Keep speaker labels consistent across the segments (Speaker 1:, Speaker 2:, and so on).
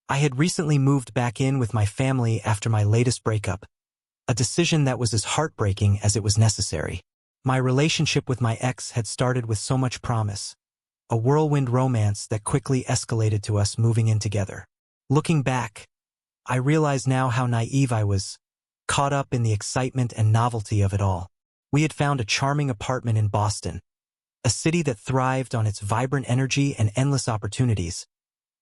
Speaker 1: I had recently moved back in with my family after my latest breakup, a decision that was as heartbreaking as it was necessary. My relationship with my ex had started with so much promise, a whirlwind romance that quickly escalated to us moving in together. Looking back, I realize now how naive I was, caught up in the excitement and novelty of it all. We had found a charming apartment in Boston, a city that thrived on its vibrant energy and endless opportunities,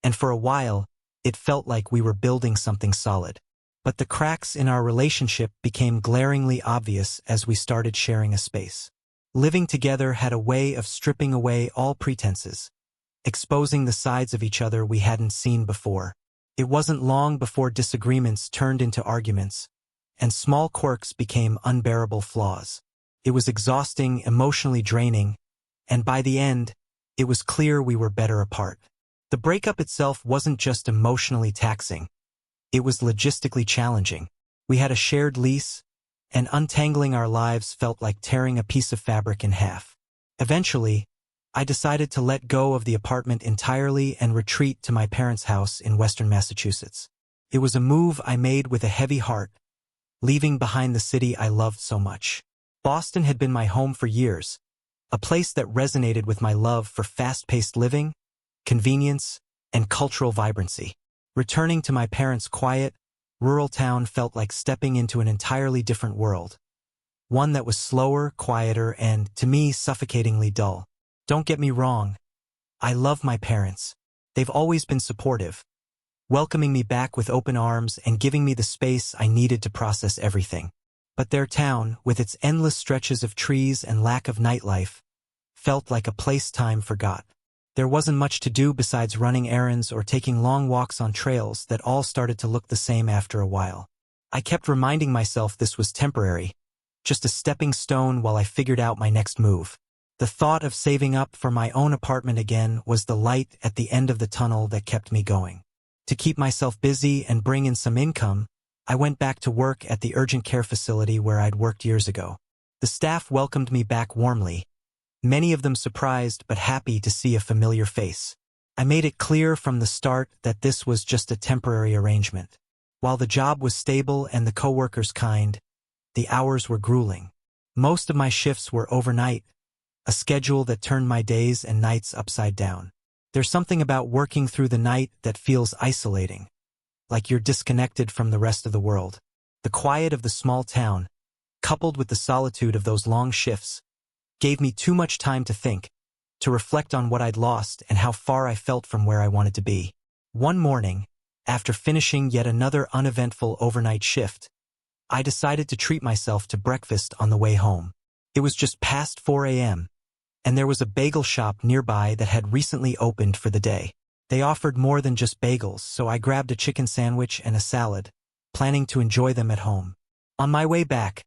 Speaker 1: and for a while, it felt like we were building something solid. But the cracks in our relationship became glaringly obvious as we started sharing a space. Living together had a way of stripping away all pretenses, exposing the sides of each other we hadn't seen before. It wasn't long before disagreements turned into arguments, and small quirks became unbearable flaws. It was exhausting, emotionally draining, and by the end, it was clear we were better apart. The breakup itself wasn't just emotionally taxing. It was logistically challenging. We had a shared lease, and untangling our lives felt like tearing a piece of fabric in half. Eventually, I decided to let go of the apartment entirely and retreat to my parents' house in western Massachusetts. It was a move I made with a heavy heart, leaving behind the city I loved so much. Boston had been my home for years, a place that resonated with my love for fast-paced living, convenience, and cultural vibrancy. Returning to my parents' quiet, rural town felt like stepping into an entirely different world, one that was slower, quieter, and, to me, suffocatingly dull. Don't get me wrong, I love my parents. They've always been supportive, welcoming me back with open arms and giving me the space I needed to process everything. But their town, with its endless stretches of trees and lack of nightlife, felt like a place time forgot. There wasn't much to do besides running errands or taking long walks on trails that all started to look the same after a while. I kept reminding myself this was temporary, just a stepping stone while I figured out my next move. The thought of saving up for my own apartment again was the light at the end of the tunnel that kept me going. To keep myself busy and bring in some income, I went back to work at the urgent care facility where I'd worked years ago. The staff welcomed me back warmly, many of them surprised but happy to see a familiar face. I made it clear from the start that this was just a temporary arrangement. While the job was stable and the coworkers kind, the hours were grueling. Most of my shifts were overnight, a schedule that turned my days and nights upside down. There's something about working through the night that feels isolating, like you're disconnected from the rest of the world. The quiet of the small town, coupled with the solitude of those long shifts, gave me too much time to think, to reflect on what I'd lost and how far I felt from where I wanted to be. One morning, after finishing yet another uneventful overnight shift, I decided to treat myself to breakfast on the way home. It was just past 4 a.m., and there was a bagel shop nearby that had recently opened for the day. They offered more than just bagels, so I grabbed a chicken sandwich and a salad, planning to enjoy them at home. On my way back,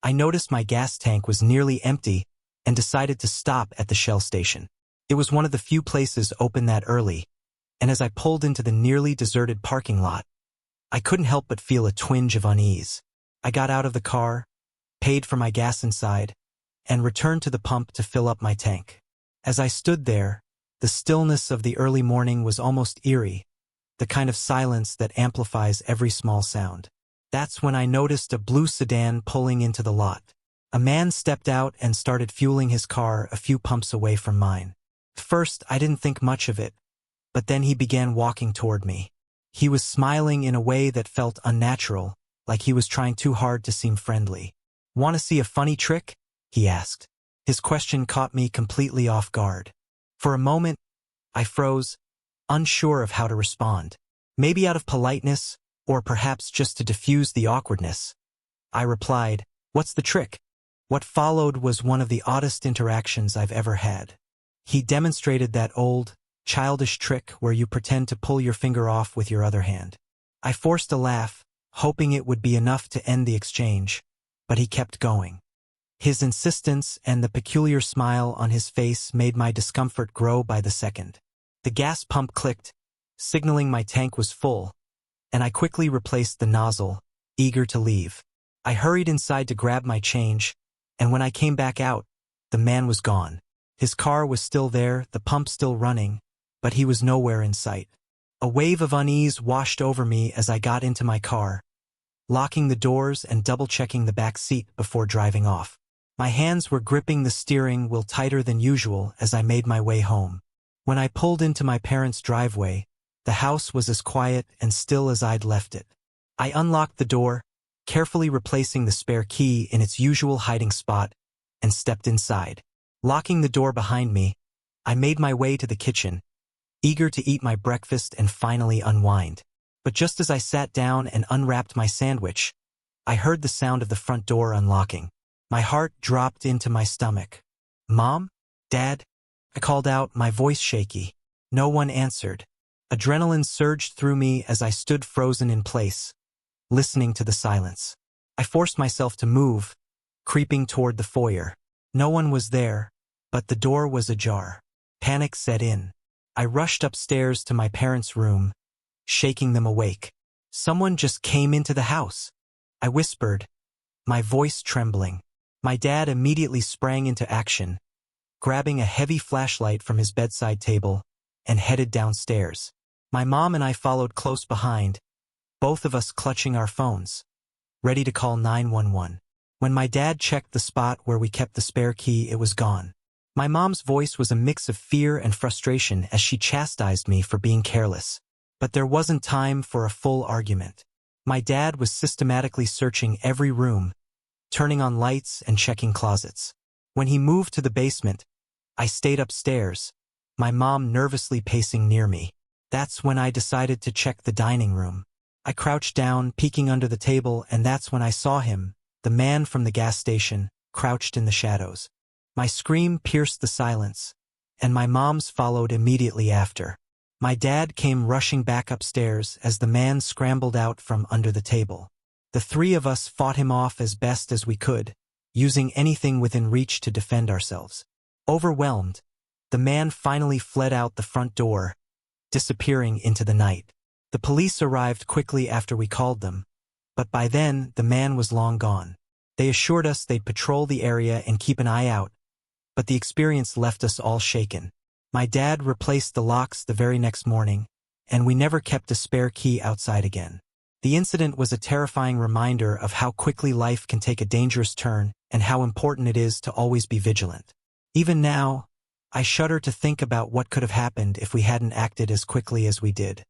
Speaker 1: I noticed my gas tank was nearly empty and decided to stop at the Shell station. It was one of the few places open that early, and as I pulled into the nearly deserted parking lot, I couldn't help but feel a twinge of unease. I got out of the car, paid for my gas inside, and returned to the pump to fill up my tank. As I stood there, the stillness of the early morning was almost eerie, the kind of silence that amplifies every small sound. That's when I noticed a blue sedan pulling into the lot. A man stepped out and started fueling his car a few pumps away from mine. First, I didn't think much of it, but then he began walking toward me. He was smiling in a way that felt unnatural, like he was trying too hard to seem friendly. "Want to see a funny trick?" he asked. His question caught me completely off guard. For a moment, I froze, unsure of how to respond. Maybe out of politeness, or perhaps just to diffuse the awkwardness. I replied, "What's the trick?" What followed was one of the oddest interactions I've ever had. He demonstrated that old, childish trick where you pretend to pull your finger off with your other hand. I forced a laugh, hoping it would be enough to end the exchange, but he kept going. His insistence and the peculiar smile on his face made my discomfort grow by the second. The gas pump clicked, signaling my tank was full, and I quickly replaced the nozzle, eager to leave. I hurried inside to grab my change, and when I came back out, the man was gone. His car was still there, the pump still running, but he was nowhere in sight. A wave of unease washed over me as I got into my car, locking the doors and double-checking the back seat before driving off. My hands were gripping the steering wheel tighter than usual as I made my way home. When I pulled into my parents' driveway, the house was as quiet and still as I'd left it. I unlocked the door, carefully replacing the spare key in its usual hiding spot, and stepped inside. Locking the door behind me, I made my way to the kitchen, eager to eat my breakfast and finally unwind. But just as I sat down and unwrapped my sandwich, I heard the sound of the front door unlocking. My heart dropped into my stomach. "Mom? Dad?" I called out, my voice shaky. No one answered. Adrenaline surged through me as I stood frozen in place, listening to the silence. I forced myself to move, creeping toward the foyer. No one was there, but the door was ajar. Panic set in. I rushed upstairs to my parents' room, shaking them awake. "Someone just came into the house," I whispered, my voice trembling. My dad immediately sprang into action, grabbing a heavy flashlight from his bedside table, and headed downstairs. My mom and I followed close behind, both of us clutching our phones, ready to call 911. When my dad checked the spot where we kept the spare key, it was gone. My mom's voice was a mix of fear and frustration as she chastised me for being careless. But there wasn't time for a full argument. My dad was systematically searching every room, turning on lights and checking closets. When he moved to the basement, I stayed upstairs, my mom nervously pacing near me. That's when I decided to check the dining room. I crouched down, peeking under the table, and that's when I saw him, the man from the gas station, crouched in the shadows. My scream pierced the silence, and my mom's followed immediately after. My dad came rushing back upstairs as the man scrambled out from under the table. The three of us fought him off as best as we could, using anything within reach to defend ourselves. Overwhelmed, the man finally fled out the front door, disappearing into the night. The police arrived quickly after we called them, but by then the man was long gone. They assured us they'd patrol the area and keep an eye out, but the experience left us all shaken. My dad replaced the locks the very next morning, and we never kept a spare key outside again. The incident was a terrifying reminder of how quickly life can take a dangerous turn and how important it is to always be vigilant. Even now, I shudder to think about what could have happened if we hadn't acted as quickly as we did.